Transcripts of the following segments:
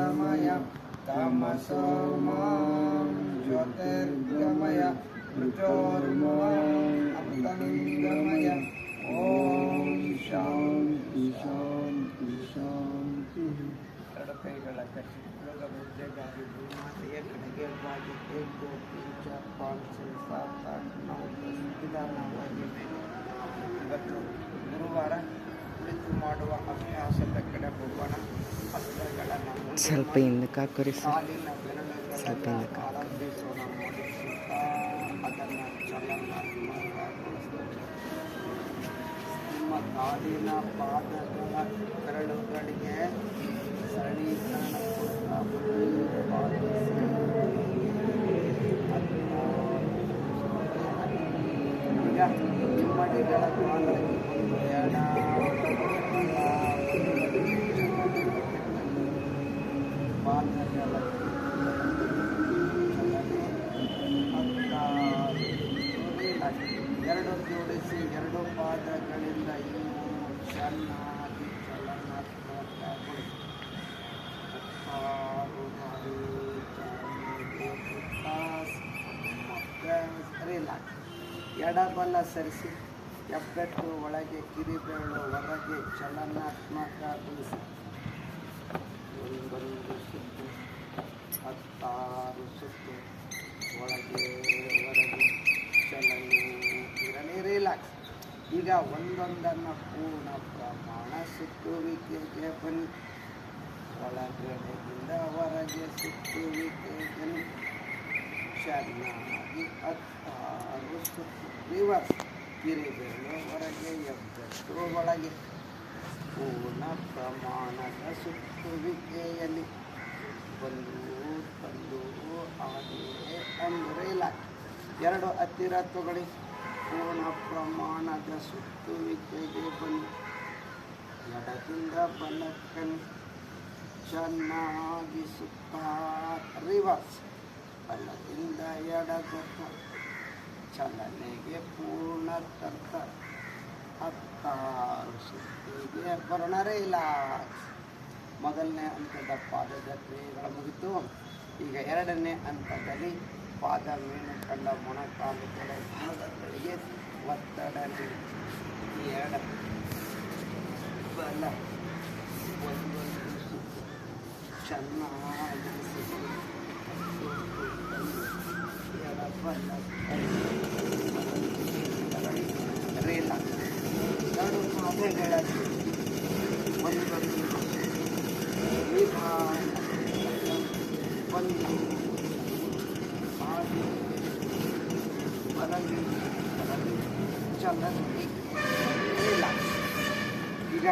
ಗಮಯ ತಮಸೋ ಮಾಂ ಜ್ಯೋತಿರ್ಗಮಯ ಮೃತ್ಯೋರ್ಮಾಂ ಅಮೃತಂಗಮಯ. ಓಂ ಶಾಂತಿ ಶಾಂತಿ ಶಾಂತಿ. ಎರಡು ಕೈಗಳ ಕಟ್ಟಿ ಯೋಗ ಮುದ್ರೆಗಾಗಿ ಭೂಮಾತೆಯ ಕಡೆಗೆ ಬಾಗಿ ಏಕೋ ಪಿಂಚ ಪಾಂಚೆ ಸಾತ ನಾವು ನಿಧಾನವಾಗಿ ಇವತ್ತು ಗುರುವಾರ ಕುಳಿತು ಮಾಡುವ ಅಭ್ಯಾಸದ ಕಡೆ ಹೋಗೋಣ. ಹಸ್ತಗಳನ್ನು ಸ್ವಲ್ಪ ಹಿಂದಕ್ಕೆ ಹಾಕೋರಿ ಸರ್, ಕಾಲಿನ ಸ್ವಲ್ಪ ಬೆರಳುಗಳನ್ನು ಹಿಂದಕ್ಕೆ ಹಾಕಿ. ಆರಂಭಿಸೋಣ. ಮೂಡಿಸುತ್ತಾ ಅದನ್ನು ಚಲನಾತ್ಮಕಗೊಳಿಸೋಣ. ನಿಮ್ಮ ಕಾಲಿನ ಪಾದಗಳ ಬೆರಳುಗಳಿಗೆ ಸರಳೀಕರಣ ಕೊಡ್ತಾ ಈಗ ಹಿಮ್ಮಡಿಗಳ ಕಾಲಕ್ಕೆ ಒಂದು ಎಡ ಪಾದಗಳ ಎರಡು ಜೋಡಿಸಿ ಎರಡು ಪಾದಗಳಿಂದ ಇನ್ನೂ ಚೆನ್ನಾಗಿ ಚಲನಾತ್ಮಕಗೊಳಿಸಿ. ರಿಲ್ಯಾಕ್ಸ್. ಎಡಬಲ ಸರಿಸಿ ಹೆಬ್ಬೆಟ್ಟು ಒಳಗೆ, ಕಿರಿಬೆರಳು ಹೊರಗೆ ಚಲನಾತ್ಮಕಗೊಳಿಸಿ. ಒಂದೊಂದು ಸುತ್ತು 16 ಸುತ್ತು ಒಳಗೆ ಹೊರಗೆ ಚಲನೆ ಇರಲಿ. ರಿಲ್ಯಾಕ್ಸ್. ಈಗ ಒಂದೊಂದನ್ನು ಪೂರ್ಣ ಪ್ರಮಾಣ ಸುತ್ತುವಿಕೆಗೆ ಬನ್ನಿ. ಒಳಗಡೆಯಿಂದ ಹೊರಗೆ ಸುತ್ತುವಿಕೆಗೆ ಚೆನ್ನಾಗಿ 16 ಸುತ್ತು. ರಿವರ್ಸ್. ಕಿರಿಬೆರಳು ಹೊರಗೆ, ಹೆಬ್ಬೆಟ್ಟು ಒಳಗೆ ಪೂರ್ಣ ಪ್ರಮಾಣದ ಸುತ್ತುವಿಕೆಯಲ್ಲಿ ಬಂದು ತಂದು ಹಾಗೆ ಅಂದರೆ ಇಲ್ಲ. ಎರಡು ಹತ್ತಿರ ತಗೊಳ್ಳಿ. ಪೂರ್ಣ ಪ್ರಮಾಣದ ಸುತ್ತುವಿಕೆಗೆ ಬನ್ನಿ. ಎಡದಿಂದ ಬಲಕ್ಕೆ ಚೆನ್ನಾಗಿ ಸುತ್ತಾ ರಿವರ್ಸ್. ಬಲದಿಂದ ಎಡದತ್ತ ಚಲನೆಗೆ ಪೂರ್ಣ ತರ್ಕ 16 ಸುತ್ತಿಗೆ ಬರೋಣ. ರಿಲ್ಯಾಕ್ಸ್. ಮೊದಲನೇ ಹಂತದ ಪಾದದ ಕ್ರಿಯೆಗಳು ಮುಗಿತು. ಈಗ ಎರಡನೇ ಹಂತದಲ್ಲಿ ಪಾದ ಮೀನು ಕಂಡ ಮೊಣಕಾಲುಗಳಿಗೆ ಒತ್ತಡ ನೀಡಿ ಎಡ ಬಲ ಒಂದೊಂದು ಸುತ್ತು ಚೆನ್ನಾಗಿ ಎಡ ಬಲ ರಿಲ್ಯಾಕ್ಸ್. ಎರಡು ಪಾದಗಳಲ್ಲಿ ಒಂದೊಂದು ನಿಧಾನ ಒಂದು ಹಾಗೆ ಬರಲಿ ಚಲನೆ. ರಿಲ್ಯಾಕ್ಸ್. ಈಗ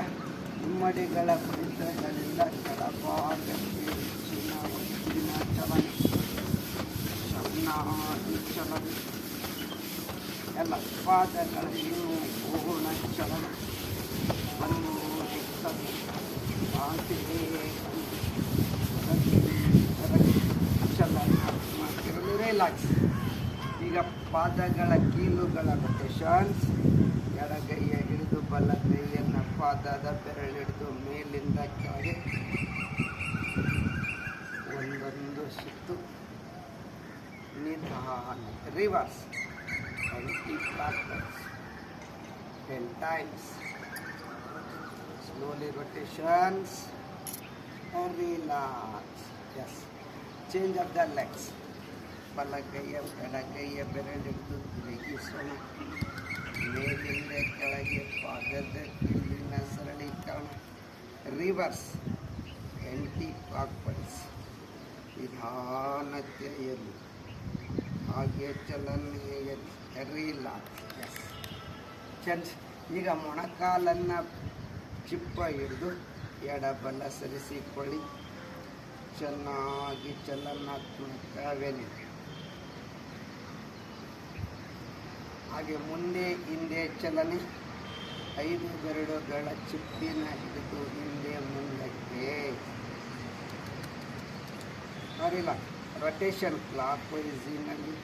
ಹಿಮ್ಮಡಿಗಳ ಬಡಿತಗಳಿಂದ ಕೆಳಭಾಗಕ್ಕೆ ಹೆಚ್ಚಿನ ಒತ್ತಿನ ಚಲನೆ, ಚೆನ್ನಾಗಿ ಚಲನೆ. ಎಲ್ಲ ಪಾದಗಳನ್ನು ಪೂರ್ಣ ಚಲನೆ. ಒಂದು ರಿಲ್ಯಾಕ್ಸ್. ಈಗ ಪಾದಗಳ ಕೀಲುಗಳ ರೊಟೇಷನ್ಸ್. ಎಡಗೈಯ ಹಿಡಿದು ಬಲಗೈಯನ್ನು ಪಾದದ ಬೆರಳಿಡಿದು ಮೇಲಿಂದ ಕೆಳಗೆ ಒಂದೊಂದು ಸುತ್ತು ನಿಧಾನ. Reverse. 10 times. Slowly rotations and relax. Yes. Change of the legs. ಬಲಗೈಯ ಎಡಗೈಯ ಬೆರಳಿಡಿದು ತಿರುಗಿಸೋಣ. ಮೇಲಿಂದ ಕೆಳಗೆ ಪಾದದ ಕೀಲಿನ ಸರಳೀಕರಣ. ರಿವರ್ಸ್. Aunty clockwise. ನಿಧಾನತೆಯಲ್ಲಿ ಹಾಗೆ ಚಲನೆಯಲ್ಲಿ. ರಿಲ್ಯಾಕ್ಸ್. ಎಸ್. ಚೇಂಜ್. ಈಗ ಮೊಣಕಾಲನ್ನು ಚಿಪ್ಪ ಹಿಡಿದು ಎಡಬಲ ಸರಿಸಿಕೊಳ್ಳಿ. ಚೆನ್ನಾಗಿ ಚಲನಾತ್ಮಕವೆಲ್ಲಿ. ಹಾಗೆ ಮುಂದೆ ಹಿಂದೆ ಚಲನೆ. 5 ಬೆರಳುಗಳ ಚಿಪ್ಪಿನ ಹಿಡಿದು ಹಿಂದೆ ಮುಂದಕ್ಕೆ. ಅರಿಲ್ಲ. ರೊಟೇಷನ್ ಕ್ಲಾಕ್ ವೈಸಿನಲ್ಲಿ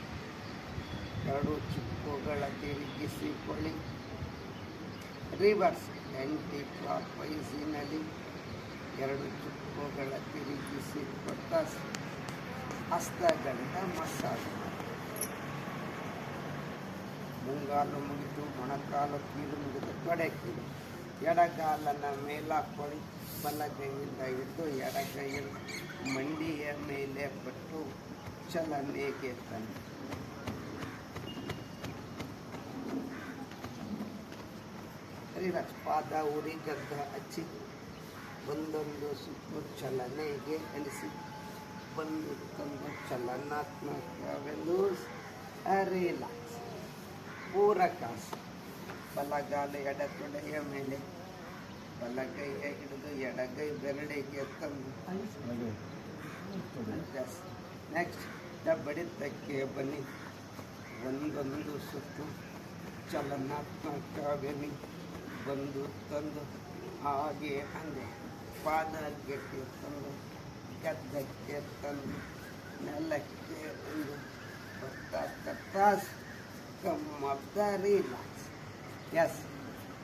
ಎರಡು ಚಿಪ್ಪುಗಳ ತಿರುಗಿಸಿಕೊಳ್ಳಿ. ರಿವರ್ಸ್. ಆಂಟಿ ಕ್ಲಾಕ್ ವೈಸಿನಲ್ಲಿ ಎರಡು ಚುಕ್ಕುಗಳ ತಿರುಗಿಸಿ ಕೊಟ್ಟ ಹಸ್ತಗಳಿಂದ ಮಸಾಜ್ ಮಾಡಿ. ಮುಂಗಾಲು ಮುಗಿದು ಮೊಣಕಾಲು ಕೀಲು ಮುಗಿದು ತೊಡೆ ಕೀಲು. ಎಡಗಾಲನ್ನು ಮೇಲಾಕೊಳ್ಳಿ, ಬಲಗೈಯಿಂದ ಹಿಡಿದು ಎಡಗೈಯನ್ನು ಮಂಡಿಯ ಮೇಲೆ ಪಟ್ಟು ಚಲನೆಗೆ ತಂದು ರಿಲ್ಯಾಕ್ಸ್. ಪಾದ ಉರಿ ಗದ್ದ ಹಚ್ಚಿ ಒಂದೊಂದು ಸುತ್ತು ಚಲನೆಗೆ ಇಳಿಸಿ ಬಂದು ತಂದು ಚಲನಾತ್ಮಕವೆಂದು ರಿಲ್ಯಾಕ್ಸ್. ಪೂರಕಾಸ. ಬಲಗಾಲ ಎಡತೊಡೆಯ ಮೇಲೆ ಬಲಗೈಯ ಹಿಡಿದು ಎಡಗೈ ಬೆರಳಿಗೆ ತಂದು ನೆಕ್ಸ್ಟ್ ಬಡಿತಕ್ಕೆ ಬನ್ನಿ. ಒಂದೊಂದು ಸುತ್ತು ಚಲನಾತ್ಮಕವೆನಿ ಬಂದು ತಂದು ಹಾಗೆ ಅಂದೆ ಪಾದಕ್ಕೆ ತಂದು ಗದ್ದಕ್ಕೆ ತಂದು ನೆಲಕ್ಕೆ ಒಂದು ಕತ್ತಾಸ್ ಕಮ್ಮದ ರಿಲ್ಯಾಕ್ಸ್. ಎಸ್.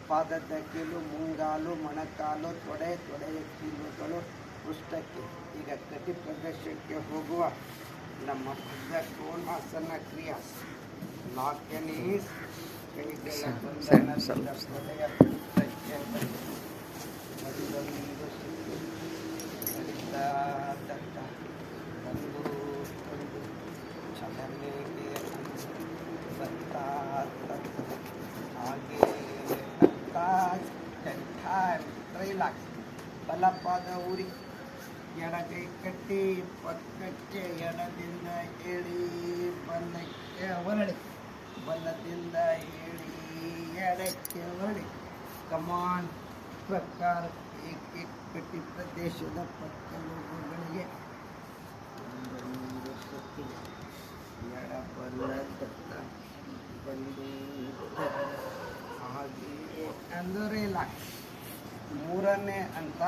ಪಾದದ ಕೀಲು, ಮುಂಗಾಲು, ಮೊಣಕಾಲು, ತೊಡೆಯ ಕೀಲುಗಳು ಪೃಷ್ಠಕ್ಕೆ. ಈಗ ಕಟಿ ಪ್ರದೇಶಕ್ಕೆ ಹೋಗುವ ನಮ್ಮ ಬದ್ಧ ಕೋನಾಸನ ಕ್ರಿಯಾಸ್. ಲಾಕೆನೀಸ್ ಕೈಗಳ ಬಂಧನದಿಂದ ತೊಡೆಯ ಪೃಷ್ಠಕ್ಕೆ ಒಂದೊಂದು ಸುತ್ತು ತಂದು ಚಲನೆಗೆ ಹಾಗೆ ರಿಲ್ಯಾಕ್ಸ್. ಬಲಪಾದ ಉರಿ, ಎಡಗೈ ಕಟ್ಟಿ ಪಕ್ಕಕ್ಕೆ ಎಡದಿಂದ ಏಳಿ ಬಲಕ್ಕೆ ಹೊರಳಿ, ಬಲದಿಂದ ಏಳಿ ಎಡಕ್ಕೆ ಹೊರಳಿ. ಕಮಾನ್. ಪ್ರಕಾರ ಕಟ್ಟಿ ಪ್ರದೇಶದ ಪಕ್ಕಲುಗಳಿಗೆ ಒಂದೊಂದು ಸುತ್ತು ಎಡಬಲ ದತ್ತ ಬಂದು ಹಾಗೆಯೇ ಅಂದು ರಿಲ್ಯಾಕ್ಸ್. ಮೂರನೇ ಅಂತ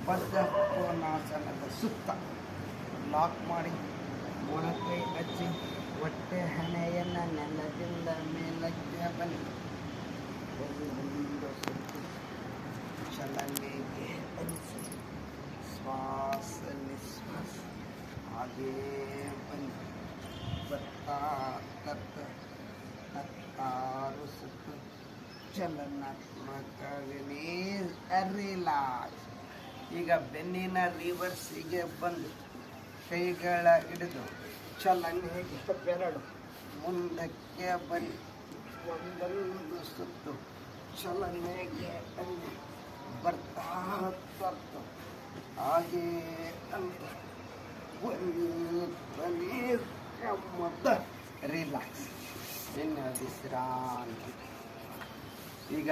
ಬದ್ಧ ಕೋನಾಸನದ ಸುತ್ತ ಲಾಕ್ ಮಾಡಿ ಮೊಣಕೈ ಹಚ್ಚಿ ಹೊಟ್ಟೆ ಹಣೆಯನ್ನು ನೆಲದಿಂದ ಮೇಲಕ್ಕೆ ಬನ್ನಿ. ಒಂದು ಸುತ್ತು ಚಲನೆಗೆ ಅನಿಸಿ ಶ್ವಾಸ ನಿಶ್ವಾಸ ಹಾಗೇ ಬನ್ನಿ. ಬರ್ತಾ ಹತ್ತಾರು ಸುತ್ತು ಚಲನಾತ್ಮಕವೇ ರಿಲ್ಯಾಕ್ಸ್. ಈಗ ಬೆನ್ನಿನ ರಿವರ್ಸಿಗೆ ಬಂದು ಕೈಗಳ ಹಿಡಿದು ಚಲನೆಗೆ ಬೆರಳು ಮುಂದಕ್ಕೆ ಬನ್ನಿ. ಒಂದೊಂದು ಸುತ್ತು ಚಲನೆಗೆ ಬನ್ನಿ. ಬರ್ತಾ ತರ್ತು ಹಾಗೇ ಅಂತ ಬನ್ನಿ ಮೊತ್ತ ರಿಲ್ಯಾಕ್ಸ್. ಇನ್ನು ವಿಶ್ರಾಂತಿ. ಈಗ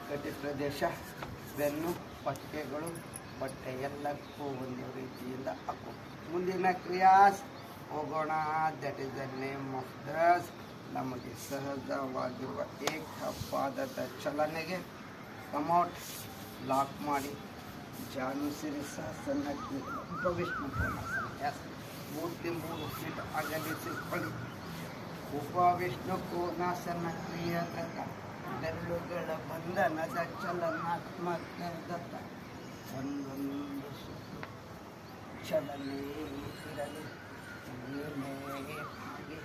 ಕಟಿ ಪ್ರದೇಶ, ಬೆನ್ನು, ಪಕ್ಕೆಗಳು, ಬಟ್ಟೆ ಎಲ್ಲಕ್ಕೂ ಒಂದು ರೀತಿಯಿಂದ ಹಾಕು. ಮುಂದಿನ ಕ್ರಿಯಾಸ್ ಹೋಗೋಣ. That is the name of this. ನಮಗೆ ಸಹಜವಾಗಿರುವ ಏಕಪಾದದ ಚಲನೆಗೆ ಕಮೌಟ್ ಲಾಕ್ ಮಾಡಿ ಜಾನುಸಿರಿಸಾಸನ ಉಪವಿಷ್ಣು ಕೋನಾಸನ. ಎಸ್. 3 ಫೀಟ್ ಅಗಲಿಸಿಕೊಳ್ಳಿ. ಉಪವಿಷ್ಣು ಕೋನಾಸನ ಕ್ರಿಯೆಯ ಬೆರಳುಗಳ ಬಂಧನದ ಚಲನಾತ್ಮಕ ಒಂದೊಂದು ಸುತ್ತು ಚಲನೆ ಇರಲಿ. ಮೇಲೆ ಹಾಗೆ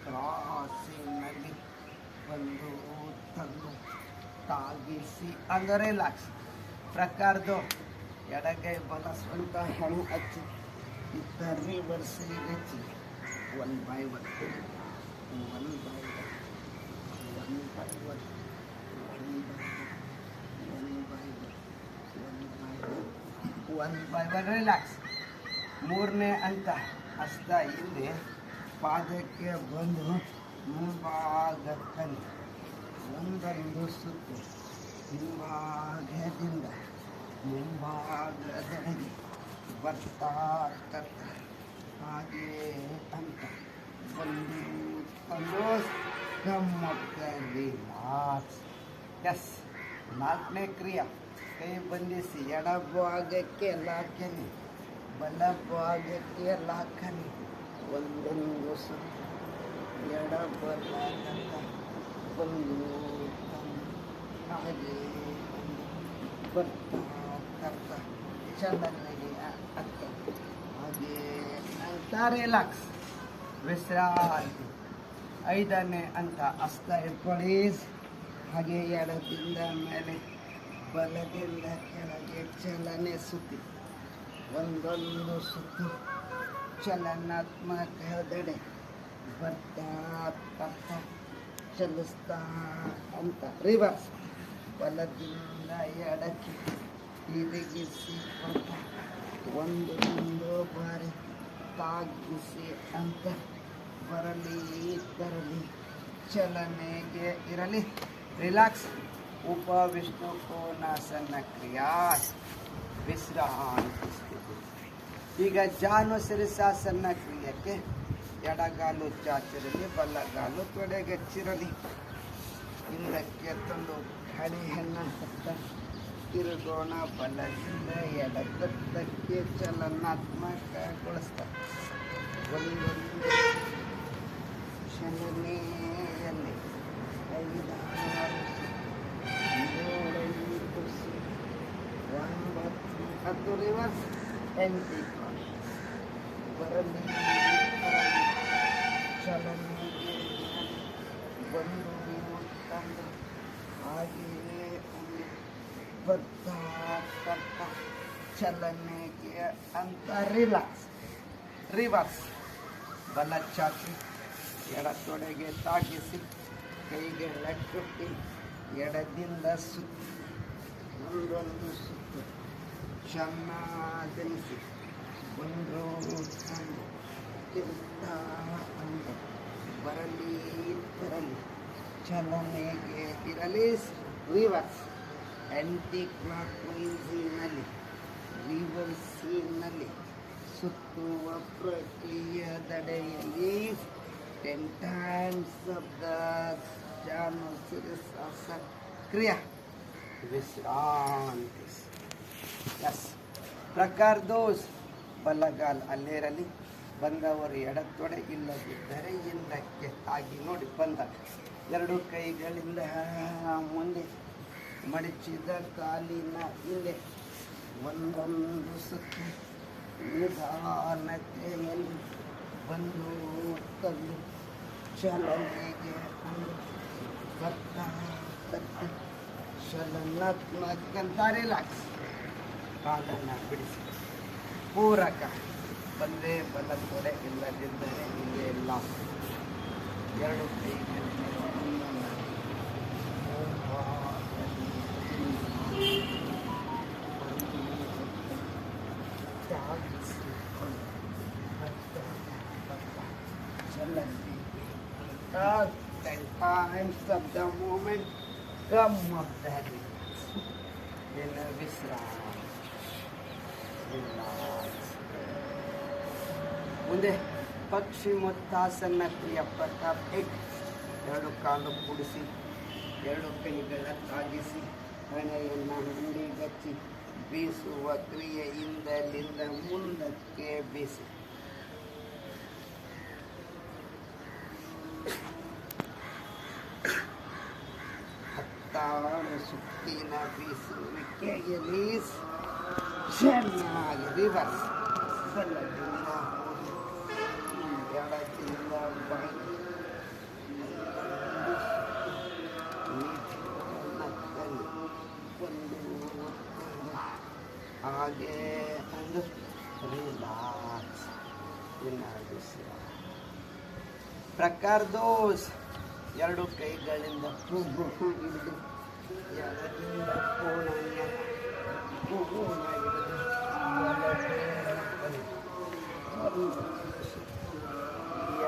ಕ್ರಾಸಿನಲ್ಲಿ ಒಂದು ತಂದು ತಾಗಿಸಿ ಅಂದರೆ ರಿಲ್ಯಾಕ್ಸ್. ಪ್ರಕಾರದ್ದು ಎಡಗೈ ಬಲ ಸ್ವಂತ ಹೆಣ್ಣು ಹಚ್ಚಿ ಇತ್ತ ರಿವರ್ಸಿಗೆ ಹಚ್ಚಿ 1 by 1 ರಿಲ್ಯಾಕ್ಸ್. ಮೂರನೇ ಅಂತ ಹಸ್ತ ಇಲ್ಲಿ ಪಾದಕ್ಕೆ ಬಂದು ಮುಂಭಾಗದಲ್ಲಿ ಒಂದೊಂದು ಸುತ್ತು ಹಿಂಭಾಗದಿಂದ ಮುಂಭಾಗದೊಳಗೆ ಬರ್ತಾ ಹಾಗೆ ಅಂತ ಬಂದು ತಂದು ರಿಲ್ಯಾಕ್ಸ್. ಎಸ್. 4ನೇ ಕ್ರಿಯಾ ಕೈ ಬಂಧಿಸಿ ಎಡಭಾಗಕ್ಕೆ ಲಾಕನಿ, ಬಲಭಾಗಕ್ಕೆ ಲಾಕನಿ. ಒಂದೊಂದು ಸುತ್ತು ಎಡಬಲದಿಂದ ಬಂದು ಹಾಗೆ ಬರ್ತಾ ಚಲನೆಗೆ ಅಂತ ಹಾಗೆ ಅಂತ ರಿಲ್ಯಾಕ್ಸ್ ವಿಶ್ರಾಂತಿ. 5ನೇ ಅಂತ ಹಸ್ತ ಇಟ್ಕೊಳ್ಳಿ. ಹಾಗೆ ಎಡದಿಂದ ಮೇಲೆ ಬಲದಿಂದ ಕೆಳಗೆ ಚಲನೆ ಸುತ್ತಿ ಒಂದೊಂದು ಸುತ್ತು ಚಲನಾತ್ಮಕದೆಡೆ ಬರ್ತಾ ಬರ್ತಾ ಚಲಿಸ್ತಾ ಅಂತ ರಿವರ್ಸ್. ಬಲದಿಂದ ಎಡಕ್ಕೆ ತಿರುಗಿಸಿ ಕೊಡ್ತಾ ಒಂದೊಂದು ಬಾರಿ ತಾಗಿಸಿ ಅಂತ ಬರಲಿ ತರಲಿ ಚಲನೆಗೆ ಇರಲಿ ರಿಲ್ಯಾಕ್ಸ್. ಉಪವಿಷ್ಣು ಕೋನಾಸನ ಕ್ರಿಯಾ ವಿಶ್ರಾಂತಿ ಸ್ಥಿತಿ. ಈಗ ಜಾನು ಶಿರಸಾಸನ ಕ್ರಿಯೆಗೆ ಎಡಗಾಲು ಚಾಚಿರಲಿ, ಬಲಗಾಲು ತೊಡೆಗೆಚ್ಚಿರಲಿ. ಹಿಂದಕ್ಕೆ ತಂದು ಹಣೆಯನ್ನು ಹತ್ತ ತಿರುಗೋಣ. ಬಲದಿಂದ ಎಡಗತ್ತಕ್ಕೆ ಚಲನಾತ್ಮಕಗೊಳಿಸ್ತಾ ಒಂದೊಂದು ಚಲನೆಯಲ್ಲಿ 5, 6, 7, 8, 10 ರಿವರ್ಸ್ ಎಂಟಿ ಬರಲಿ ಚಲನೆಗೆ ಒಂದು ತಂದು ಹಾಗೆಯೇ ಬರ್ತಾ ಬರ್ತಾ ಚಲನೆಗೆ ಅಂತ ರಿಲ್ಯಾಕ್ಸ್ ರಿವರ್ಸ್. ಬಲ ಚಾಚಿ ಎಡ ತೊಡೆಗೆ ತಾಗಿಸಿ ಕೈಗೆಲ್ಲ ಕಟ್ಟಿ ಎಡದಿಂದ ಸುತ್ತಿ ಒಂದೊಂದು ಸುತ್ತು ಚೆನ್ನಾಗಿಸಿ ಒಂದು ತಂದು ತಿರುಗ್ತಾ ಅಂದು ಬರಲಿ ತರಲಿ ಚಲನೆಗೆ ಇರಲಿ ರಿವರ್ಸ್. ಆ್ಯಂಟಿ ಕ್ಲಾಕ್ ವೈಸಿನಲ್ಲಿ ರಿವರ್ಸಿನಲ್ಲಿ ಸುತ್ತುವ ಪ್ರಕ್ರಿಯೆಯದೆಡೆಯಲ್ಲಿ 10 times of the ಜಾನು ಶಿರಸಾಸನ ಕ್ರಿಯಾ ವಿಶ್ರಾಂತಿ. ಎಸ್ ಪ್ರಕಾರ ದೋಸ್. ಬಲಗಾಲ್ ಅಲ್ಲೇರಲಿ. ಬಂದವರು ಎಡತೊಡೆ, ಇಲ್ಲದಿದ್ದರೆ ಹಿಂದಕ್ಕೆ ತಾಗಿ ನೋಡಿ ಬಂದಾಗ 2 ಕೈಗಳಿಂದ ಮುಂದೆ ಮಡಚಿದ ಕಾಲಿನ ಹಿಂದೆ ಒಂದೊಂದು ಸುತ್ತು ನಿಧಾನತೆಯಲ್ಲಿ ಬಂದು ತಂದು ಚಲನೆಗೆ ಅಂದು ಬರ್ತಾ ಬರ್ತಾ ಚಲನಾತ್ಮಕಂತ ರಿಲ್ಯಾಕ್ಸ್. ಕಾಲನ್ನು ಬಿಡಿಸಿ ಪೂರಕ. ಬಂದೇ ಬಲ ತೊಡೆ, ಇಲ್ಲದಿದ್ದರೆ ಹಿಂದೆ ಲಾಕ್. 2 ಕೈಗಳಿಂದ Ten times of the moment come of the relax. In a relax. ಮುಂದೆ ಪಕ್ಷಿ ಮೊತ್ತಾಸನ ಕ್ರಿಯಾ ಪ್ರಕಾರ 2 ಕಾಲು ಕೂಡಿಸಿ 2 ಕೈಗಳ ತಾಗಿಸಿ ಹಣೆಯನ್ನು ಮುಂಡಿಗಚ್ಚಿ ಬೀಸುವ ಕ್ರಿಯೆಯಿಂದಲಿಂದ ಮುಂದಕ್ಕೆ ಬೀಸಿ. ಸುತ್ತಿನ ಬೀಸುವಿಕೆಯಲ್ಲಿ ಚೆನ್ನಾಗಿ ರಿವರ್ಸ್. ಬಲದಿಂದ ಎಡದಿಂದ ಬಾಗಿ ಒಂದು ಹಾಗೆ ಒಂದು ರಿಲ್ಯಾಕ್ಸ್. ಪ್ರಕಾರ ದೋಸ್. 2 ಕೈಗಳಿಂದ ಹಿಡಿದು ಎಡದಿಂದ ಕೋಣೆಯ ಹಿಡಿದು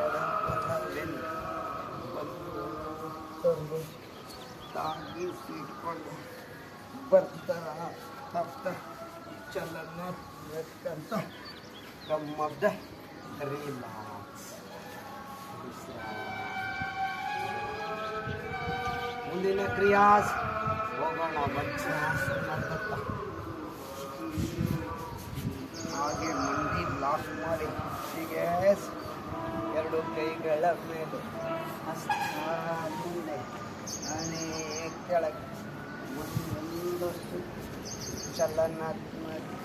ಎಡಬಲವೆಂದು ಬಂದು ತಾಗಿಸಿಕೊಂಡು ಬರ್ತಾ ಬರ್ತಾ ಚಲನಾತ್ಮಕಂತ ಕಮ್ಮದ ರಿಲ್ಯಾಕ್ಸ್. ಮುಂದಿನ ಕ್ರಿಯಾಸ್ ಹೋಗೋಣ. ವಜ್ರಾಸನದತ್ತ ಹಾಗೆ ಮಂಡಿ ಲಾಕ್ ಮಾಡಿ ಹೀಗೆ 2 ಕೈಗಳ ಮೇಲೆ ಹಸ್ತ ಮುಂದೆ ಹಣೆ ಕೆಳಗೆ ಒಂದೊಂದು ಚಲನಾತ್ಮಕ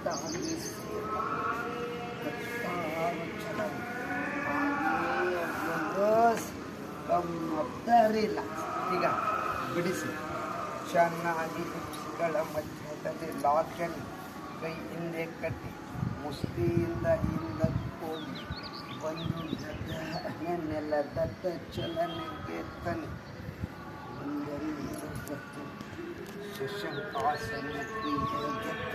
ತಾಗಿಸಿ ಕತ್ತಾರು ಚಲನೆ ಹಾಗೆಯೇ ಬ್ಲೋಸ್ ಗಮ್ಮತ್ತರಿಲ್ಲ. ಈಗ ಬಿಡಿಸಿ ಚೆನ್ನಾಗಿ ಹಿಪ್ಸ್ಗಳ ಮಧ್ಯದಲ್ಲಿ ಲಾಕೆನ್ ಕೈ ಹಿಂದೆ ಕಟ್ಟಿ ಮುಸ್ಲಿಯಿಂದ ಹಿಂದಕ್ಕೋಗಿ ಒಂದು ನೆಲದತ್ತ ಚಲನೆಗೆ ತನ್ನಿ ಒಂದರಿಂದ ಕತ್ತು ಶಶಂಕಾಸನ ಕ್ರಿಯೆಗೆತ್ತ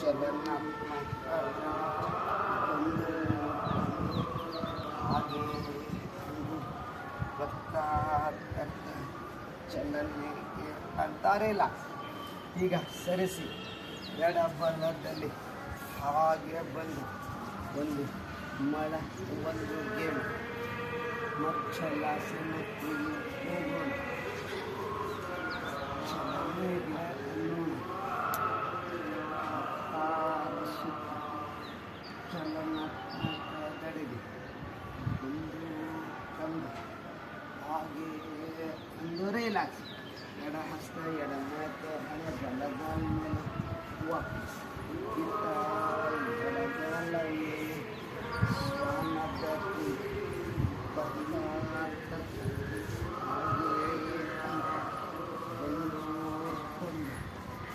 ಚಲನಾತ್ಮಕ ಒಂದು ಹಾಗೆ ಗೊತ್ತಾಗ್ತಕ್ಕ ಚಲನೆಗೆ ಅಂತಾರೆ ಇಲ್ಲ. ಈಗ ಸರಿಸಿ ಎಡಬಲದಲ್ಲಿ ಹಾಗೆ ಬಂದು ಒಂದು ಮಳ ಒಂದು ಗೇಣು ಮಚ್ಚಲಾಸನ ಕ್ರಿಯೆ ಹೋಗೋಣ. ಚಲನೆಗೆ ಅನ್ನೋಣ ಸುತ್ತ ಚಲನಾತ್ಮಕ ದಡೆಗೆ ಒಂದು ಕಂಡು ಹಾಗೆ ಒಂದು ರಿಲ್ಯಾಕ್ಸ್. ಎಡ ಹಸ್ತ ಎಡ ಮಾತು ಹಣೆ ಬಲಗಾಲ ಮೇಲೆ ವಾಪಸ್ ಇತ್ತ ಬಲಗಾಲ ಮೇಲೆ ಸ್ವಾನದಲ್ಲಿ ಬದಲಾಟ ಹಾಗೆ ಒಂದು ಕೊಂಡು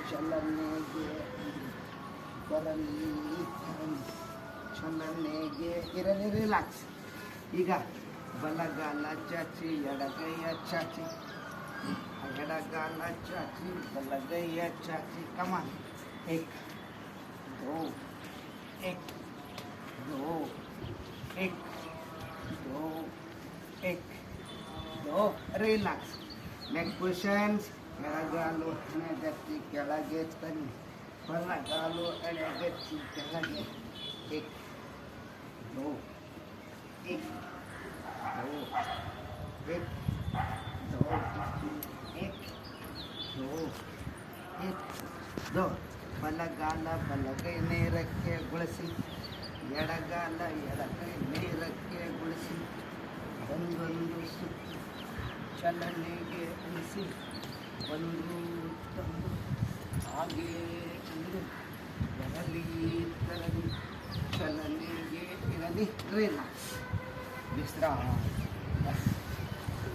ಚಲನೆಗೆ ಬರಲಿ ಚಲನೆಗೆ ಇರಲಿ ರಿಲ್ಯಾಕ್ಸ್. ಈಗ ಬಲಗಾಲ ಚಾಚಿ ಎಡಗೈಯ ಚಾಚಿ ಎಡಗಾಲ ಚಾಚಿ ಬಲಗೈಯ ಚಾಚಿ. ಕಮಾನ್ एक दो एक दो एक दो एक दो ರಿಲ್ಯಾಕ್ಸ್. Neck positions. ಎಡಗಾಲು ಎಣೆಗತ್ತಿ ಕೆಳಗೆ ತನ್ನಿ, ಬಲಗಾಲು ಎಣೆಗತ್ತಿ ಕೆಳಗೆ. एक दो एक दो एक दो एक दो एक दो. ಬಲಗಾಲ ಬಲಗೈ ನೇರಕ್ಕೆ ಗೊಳಿಸಿ, ಎಡಗಾಲ ಎಡಗೈ ನೇರಕ್ಕೆ ಗೊಳಿಸಿ ಒಂದೊಂದು ಸುತ್ತು ಚಲನೆಗೆ ಅನಿಸಿ ಒಂದು ತಂದು ಹಾಗೆ ಒಂದು ಬರಲಿ ತರಲಿ ಚಲನೆಗೆ ಇರಲಿ ರಿಲ್ಯಾಕ್ಸ್. ವಿಶ್ರಾಮ.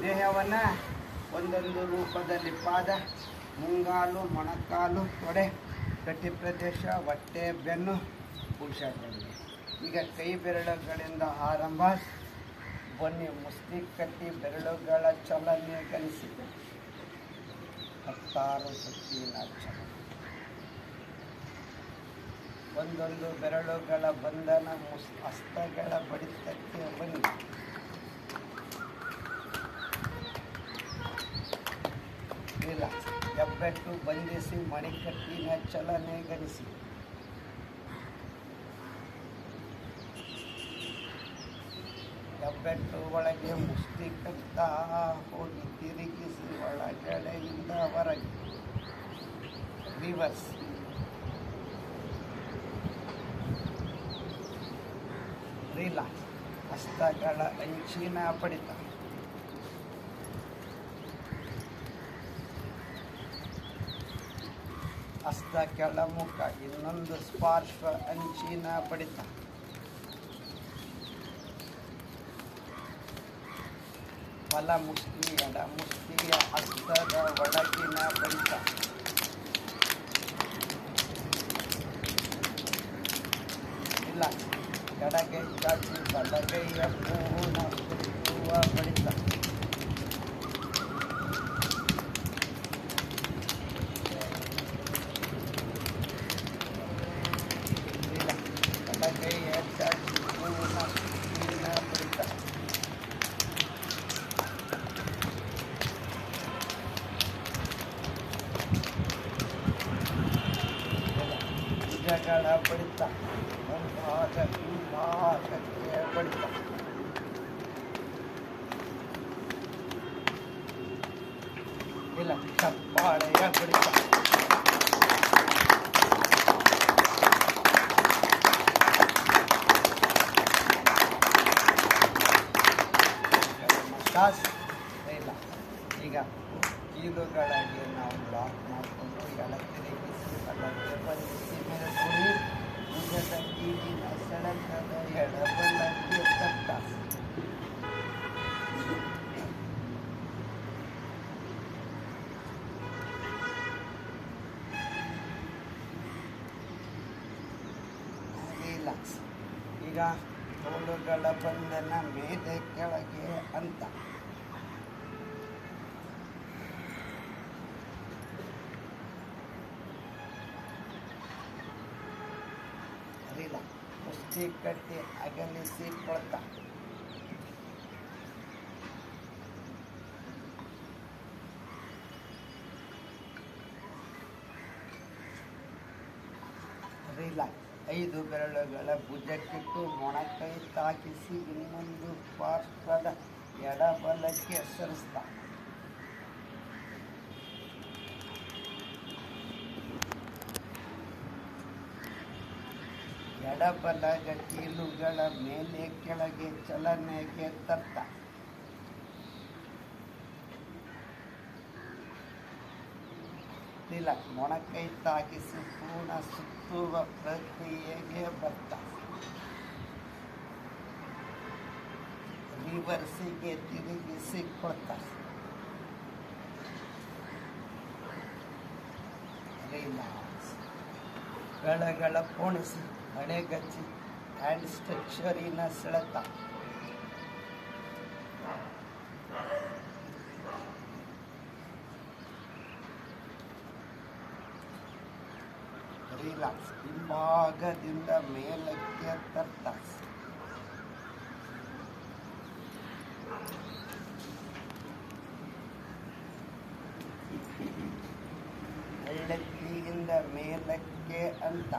ದೇಹವನ್ನು ಒಂದೊಂದು ರೂಪದಲ್ಲಿ ಪಾದ, ಮುಂಗಾಲು, ಮೊಣಕಾಲು, ತೊಡೆ, ಗಟ್ಟಿ ಪ್ರದೇಶ, ಹೊಟ್ಟೆ, ಬೆನ್ನು, ಪುರುಷಾರ್ಥಗಳು. ಈಗ ಕೈ ಬೆರಳುಗಳಿಂದ ಆರಂಭ. ಬನ್ನಿ ಮುಸ್ಲಿ ಕಟ್ಟಿ ಬೆರಳುಗಳ ಚಲನೆ ಕಲಿಸಿ 16 ಸುತ್ತಿನ ಚಲನೆ. ಒಂದೊಂದು ಬೆರಳುಗಳ ಬಂಧನ ಹಸ್ತಗಳ ಬಡಿತಕ್ಕೆ ಬನ್ನಿ. ರಿಲ್ಯಾಕ್ಸ್. ಹೆಬ್ಬೆಟ್ಟು ಬಂಧಿಸಿ ಮಣಿಕಟ್ಟಿನ ಚಲನೆ ಗಣಿಸಿ. ಹೆಬ್ಬೆಟ್ಟು ಒಳಗೆ ಮುಷ್ಟಿ ಕಟ್ತಾ ಹೋಗಿ ತಿರುಗಿಸಿ ಒಳಗಡೆಯಿಂದ ಹೊರಗೆ ರಿವರ್ಸ್. ರಿಲ್ಯಾಕ್ಸ್. ಹಸ್ತಗಳ ಅಂಚಿನ ಬಡಿತ. ಹಸ್ತ ಕೆಳಮುಖ, ಇನ್ನೊಂದು ಪಾರ್ಶ್ವ ಅಂಚಿನ ಬಡಿತ. ಬಲ ಮುಷ್ಟಿ ಎಡ ಮುಷ್ಟಿಯ ಹಸ್ತದ ಒಳಗಿನ ಬಡಿತ. ಇಲ್ಲ, ಎಡಗೈ ಚಾಚಿ ಬಲಗೈಯ ಪೂರ್ಣ ಸುತ್ತುವ ಬಡಿತ. ಎಡಗೈಯ ಚಾಚಿ ಪೂರ್ಣ ಸುತ್ತಿನ ಬಡಿತ. ಭುಜಗಳ ಬಡಿತ. ಮುಂಭಾಗ ಹಿಂಭಾಗಕ್ಕೆ ಬಡಿತ. ಇಲ್ಲ, ಚಪ್ಪಾಳೆಯ ಬಡಿತ. ಮಸಾಜ್ ಇಲ್ಲ. ಈಗ ಕೀಲುಗಳಿಗೆ ನಾವು ಲಾಕ್ ಮಾಡಿಕೊಂಡು ಎಡ ತಿರುಗಿಸಿ ಬಲಕ್ಕೆ ಬಂಧಿಸಿ ಮೇಲೆ ಕೊಡಿ ಭುಜದ ಕೀಲಿನ ಸೆಳೆತದ ಎಡಬಲಕ್ಕೆ ತಟ್ಟಾಸಿ. ರಿಲ್ಯಾಕ್ಸ್. ಈಗ ತೋಳುಗಳ ಬಂಧನ ಮೇಲೆ ಕೆಳಗೆ ಅಂತ. ರಿಲ್ಯಾಕ್ಸ್. ಕುಸ್ತಿ ಕಟ್ಟಿ ಅಗಲಿಸಿ ಕೊಳ್ತ. ರಿಲ್ಯಾಕ್ಸ್. 5 ಬೆರಳುಗಳ ಭುಜಕ್ಕಿಟ್ಟು ಮೊಣಕೈ ತಾಕಿಸಿ ಇನ್ನೊಂದು ಪಾರ್ಶ್ವದ ಎಡಬಲಕ್ಕೆ ಸರಿಸ್ತಾ. ಎಡಬಲಗ ಕೀಲುಗಳ ಮೇಲೆ ಕೆಳಗೆ ಚಲನೆಗೆ ತತ್ತ. ರಿಲ್ಯಾಕ್ಸ್. ಮೊಣಕೈ ತಾಗಿಸಿ ಪೂರ್ಣ ಸುತ್ತುವ ಪ್ರಕ್ರಿಯೆಗೆ ಬರ್ತ. ರಿವರ್ಸಿಗೆ ತಿರುಗಿಸಿ ಕೊಡ್ತ. ರಿಲ್ಯಾಕ್ಸ್. ಗಳಗಳ ಪೋಣಿಸಿ ಹಣೆಗಚ್ಚಿ ಹ್ಯಾಂಡ್ ಸ್ಟ್ರಕ್ಚರಿನ ಸೆಳೆತ. ರಿಲ್ಯಾಕ್ಸ್. ಹಿಂಭಾಗದಿಂದ ಮೇಲಕ್ಕೆ ತಟ್ಟ. ಎಡಕ್ಕಿಯಿಂದ ಮೇಲಕ್ಕೆ ಅಂತ.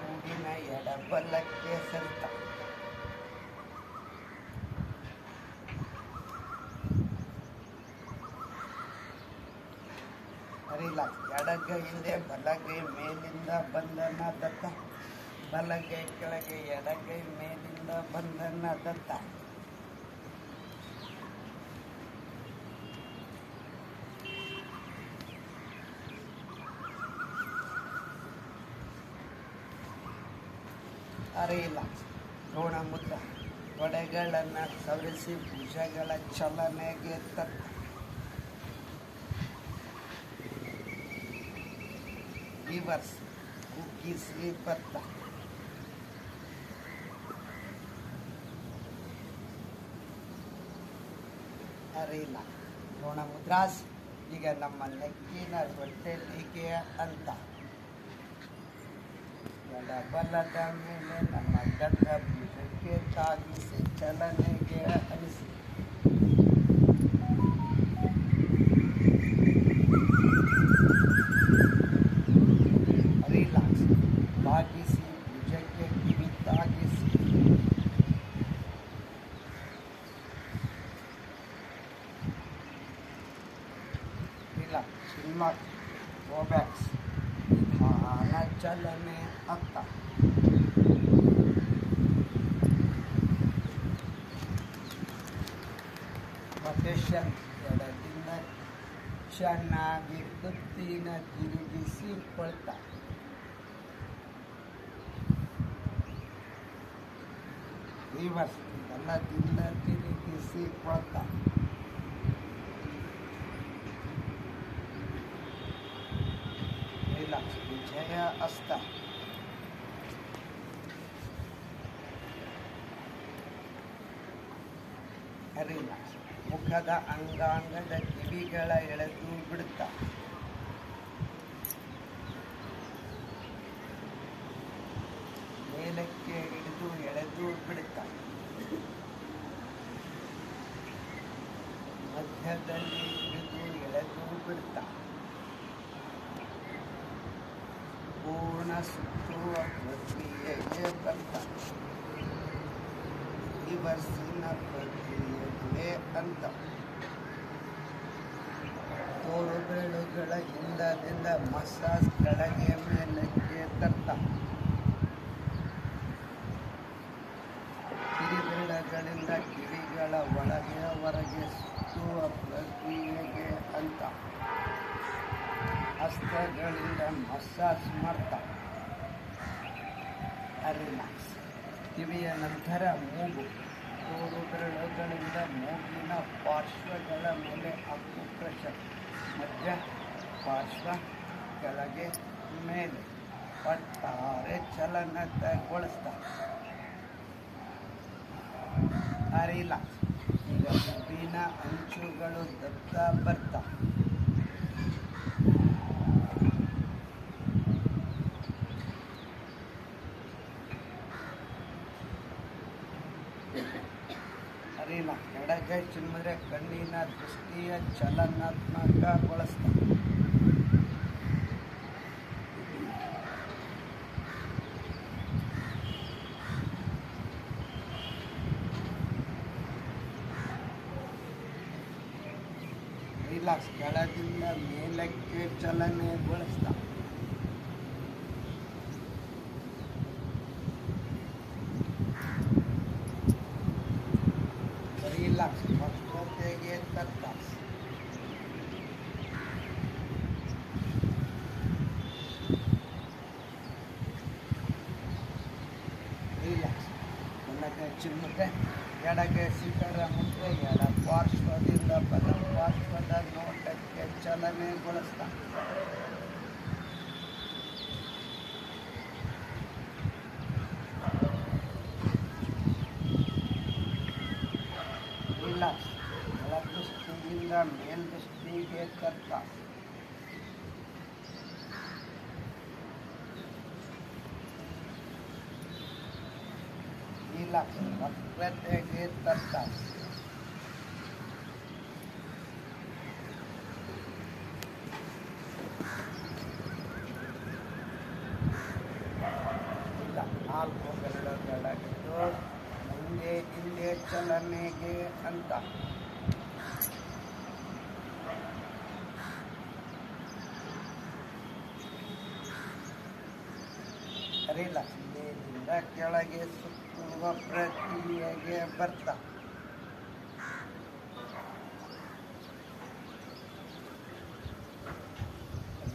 ಕೂಡಿನ ಎಡಬಲಕ್ಕೆ ಸರಿತ. ರಿಲ್ಯಾಕ್ಸ್. ಎಡಗೈಯಿಂದ ಬಲಗೈ ಮೇಲಿಂದ ಬಂಧನ ದತ್ತ. ಬಲಗೈ ಕೆಳಗೆ ಎಡಗೈ ಮೇಲಿಂದ ಬಂಧನ ದತ್ತ. ರಿಲ್ಯಾಕ್ಸ್. ರೋಣ ಮುದ್ರ. ತೊಡೆಗಳನ್ನು ಸವರಿಸಿ ಭುಜಗಳ ಚಲನೆಗೆ ತತ್ತ. ರಿವರ್ಸ್. ಕುಗ್ಗಿಸಿ ಬತ್ತ. ರಿಲ್ಯಾಕ್ಸ್. ರೋಣ ಮುದ್ರಾಸ್. ಈಗ ನಮ್ಮ ನೆಕ್ಕಿನ ರೊಟೆಟಿಗೆ ಅಂತ. ಎಡಬಲದ ಮೇಲೆ ನಮ್ಮ ಗಡ್ಡ ಭುಜಕ್ಕೆ ತಾಗಿಸಿ ಚಲನೆಗೆ ಅನಿಸಿ. ರಿಲ್ಯಾಕ್ಸ್. ತಾಗಿಸಿ ಭುಜಕ್ಕೆ ಕಿವಿ ತಾಗಿಸಿ. ರಿಲ್ಯಾಕ್ಸ್. ಚಿನ್ಮಾಕ್. ಗೋಬ್ಯಾಕ್ಸ್. ನಿಧಾನ ಚಲನೆ ಅತ್ತ. ರೊಟೇಷನ್. ಎಡದಿಂದ ಚೆನ್ನಾಗಿ ಕುತ್ತಿನ ತಿರುಗಿಸಿ ಕೊಳ್ತ. ರಿವರ್ಸ್. ಬಲದಿಂದ ತಿರುಗಿಸಿ ಕೊಳ್ತ. ರಿಲ್ಯಾಕ್ಸ್. ವಿಜಯ ಅಸ್ತ. ರಿಲ್ಯಾಕ್ಸ್. ಮುಖದ ಅಂಗಾಂಗದ ಕಿವಿಗಳ ಎಳೆದು ಬಿಡುತ್ತ. ಮೇಲಕ್ಕೆ ಹಿಡಿದು ಎಳೆದು ಬಿಡುತ್ತ. ಮಧ್ಯದಲ್ಲಿ ಹಿಡಿದು ಎಳೆದು ಬಿಡುತ್ತ. ಪೂರ್ಣ ಸುತ್ತುವ ಪ್ರಕ್ರಿಯೆಗೆ ಬರ್ತ. ರಿವರ್ಸಿನ ಪ್ರಕ್ರಿಯೆಗೆ ಅಂತ. ತೋರು ಬೆರಳುಗಳ ಹಿಂದದಿಂದ ಮಸಾಜ್ ಕೆಳಗೆ ಮೇಲಕ್ಕೆ ತರ್ತ. ಸುತ್ತುವ ಪ್ರಕ್ರಿಯೆಗೆ ಅಂತ ಹಸ್ತಗಳಿಂದ ಮಸಾಜ್ ಮಾಡ್ತಾ ರಿಲ್ಯಾಕ್ಸ್. ಕಿವಿಯ ನಂತರ ಮೂಗು, ತೋರು ಬೆರಳುಗಳಿಂದ ಮೂಗಿನ ಪಾರ್ಶ್ವಗಳ ಮೇಲೆ ಅಕ್ಯುಪ್ರೆಷರ್, ಮಧ್ಯ ಪಾರ್ಶ್ವ, ಕೆಳಗೆ, ಮೇಲೆ ಒಟ್ಟಾರೆ ಚಲನತೆಗೊಳಿಸ್ತಾ ರಿಲ್ಯಾಕ್ಸ್. ಈಗ ಹುಬ್ಬಿನ ಅಂಚುಗಳು ದತ್ತ ಬರ್ತಾ ರಿಲ್ಯಾಕ್ಸ್. ಎಡಗೈ ಚಿಮ್ಮಿದ್ರೆ ಕಣ್ಣಿನ ದೃಷ್ಟಿಯ ಚಲನಾತ್ಮಕಗೊಳಿಸ್ತಾ ರಿಲ್ಯಾಕ್ಸ್. ಕೆಳಗಿಂದ ಮೇಲಕ್ಕೆ ಚಲನೆಗೊಳಿಸ್ತಾ ರಿಲ್ಯಾಕ್ಸ್. ವಕ್ರತೆಗೆ ತತ್ತ ರಿಲ್ಯಾಕ್ಸ್. ಬಲಗೈ ಚಿಮ್ಮುತ್ತೆ, ಎಡಗೈ ಶಿಖರ ಮುದ್ರೆ, ಎಡ ಪಾರ್ಶ್ವದಿಂದ ಬಲ ಪಾರ್ಶ್ವದ ನೋಟಕ್ಕೆ ಚಲನೆಗೊಳಿಸ್ತಾ ರಿಲ್ಯಾಕ್ಸ್. ಒಳದೃಷ್ಟಿಯಿಂದ ಮೇಲ್ದೃಷ್ಟಿಗೆ ತರ್ತಾ ರಿಲ್ಯಾಕ್ಸ್. ವಕ್ರತೆಗೆ ತರ್ತಾ ಇಲ್ಲ. 4 ಬೆರಳುಗಳಾಗಿದ್ದು ಮುಂದೆ ಹಿಂದೆ ಚಲನೆಗೆ ಅಂತ ರಿಲ್ಯಾಕ್ಸ್. ಮೇಲಿಂದ ಕೆಳಗೆ ಸುತ್ತುವ ಪ್ರಕ್ರಿಯೆಗೆ ಬರ್ತಾ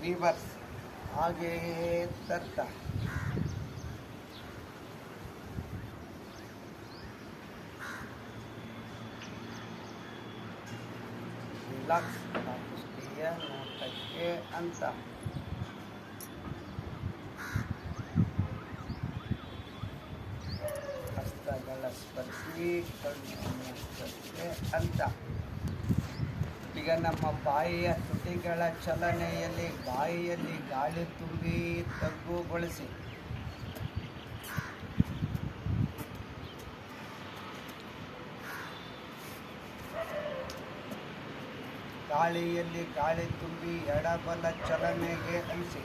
ರಿವರ್ಸ್. ಹಾಗೆಯೇ ತರ್ತಾ ರಿಲ್ಯಾಕ್ಸ್. ದೃಷ್ಟಿಯ ನೋಟಕ್ಕೆ ಅಂತ ಹಸ್ತಗಳ ಸ್ಪರ್ಶಿ, ಕಣ್ಣುಕ್ಕೆ ಅಂತ. ಈಗ ನಮ್ಮ ಬಾಯಿಯ ತುಟಿಗಳ ಚಲನೆಯಲ್ಲಿ ಬಾಯಿಯಲ್ಲಿ ಗಾಳಿ ತುಂಬಿ ತಗ್ಗುಗೊಳಿಸಿ ಗಾಳಿಯಲ್ಲಿ ಗಾಳಿ ತುಂಬಿ ಎಡಬಲ ಚಲನೆಗೆ ಅನಿಸಿ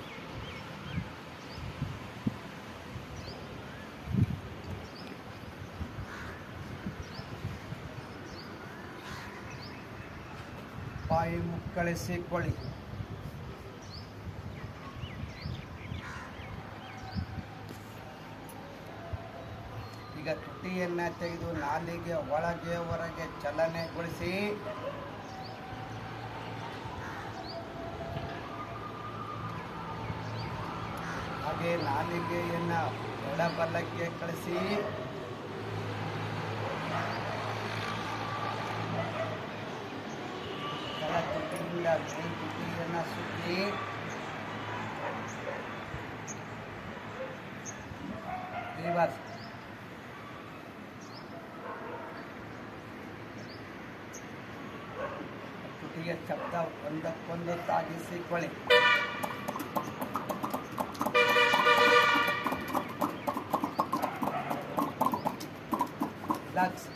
ಬಾಯಿ ಮುಕ್ಕಳಿಸಿಕೊಳ್ಳಿ. ಈಗ ತುಟಿಯನ್ನು ತೆಗೆದು ನಾಲಿಗೆ ಒಳಗೆ ಹೊರಗೆ ಚಲನೆಗೊಳಿಸಿ ಹಾಗೆ ನಾಲಿಗೆಯನ್ನು ಎಡಬಲಕ್ಕೆ ಕಳಿಸಿ ಕೆಳ ತುಟಿಯಿಂದ ಮೇಲ್ ತುಟಿಯನ್ನು ಸುತ್ತಿ ರಿವರ್ಸ್. ತುಟಿಗೆ ಶಬ್ದ ಒಂದಕ್ಕೊಂದು ತಾಗಿಸಿಕೊಳ್ಳಿ. ರಿಲ್ಯಾಕ್ಸ್.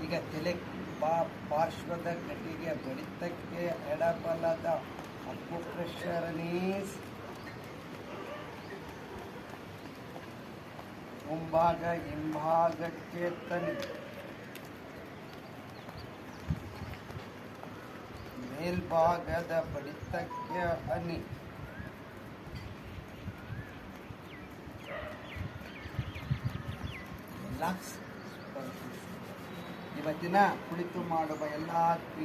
ಈಗ ತಲೆ ಪಾರ್ಶ್ವದ ಗಟ್ಟಿಗೆ ಬಡಿತಕ್ಕೆ ಎಡಬಲದ ಅಕ್ಯುಪ್ರೆಷರ್ ನೀಸ್. ಮುಂಭಾಗ ಹಿಂಭಾಗಕ್ಕೆ ತನ್ನಿ. ಮೇಲ್ಭಾಗದ ಬಡಿತಕ್ಕೆ ಅನ್ನಿ. ರಿಲ್ಯಾಕ್ಸ್. ಇವತ್ತಿನ ಕುಳಿತು ಮಾಡುವ ಎಲ್ಲ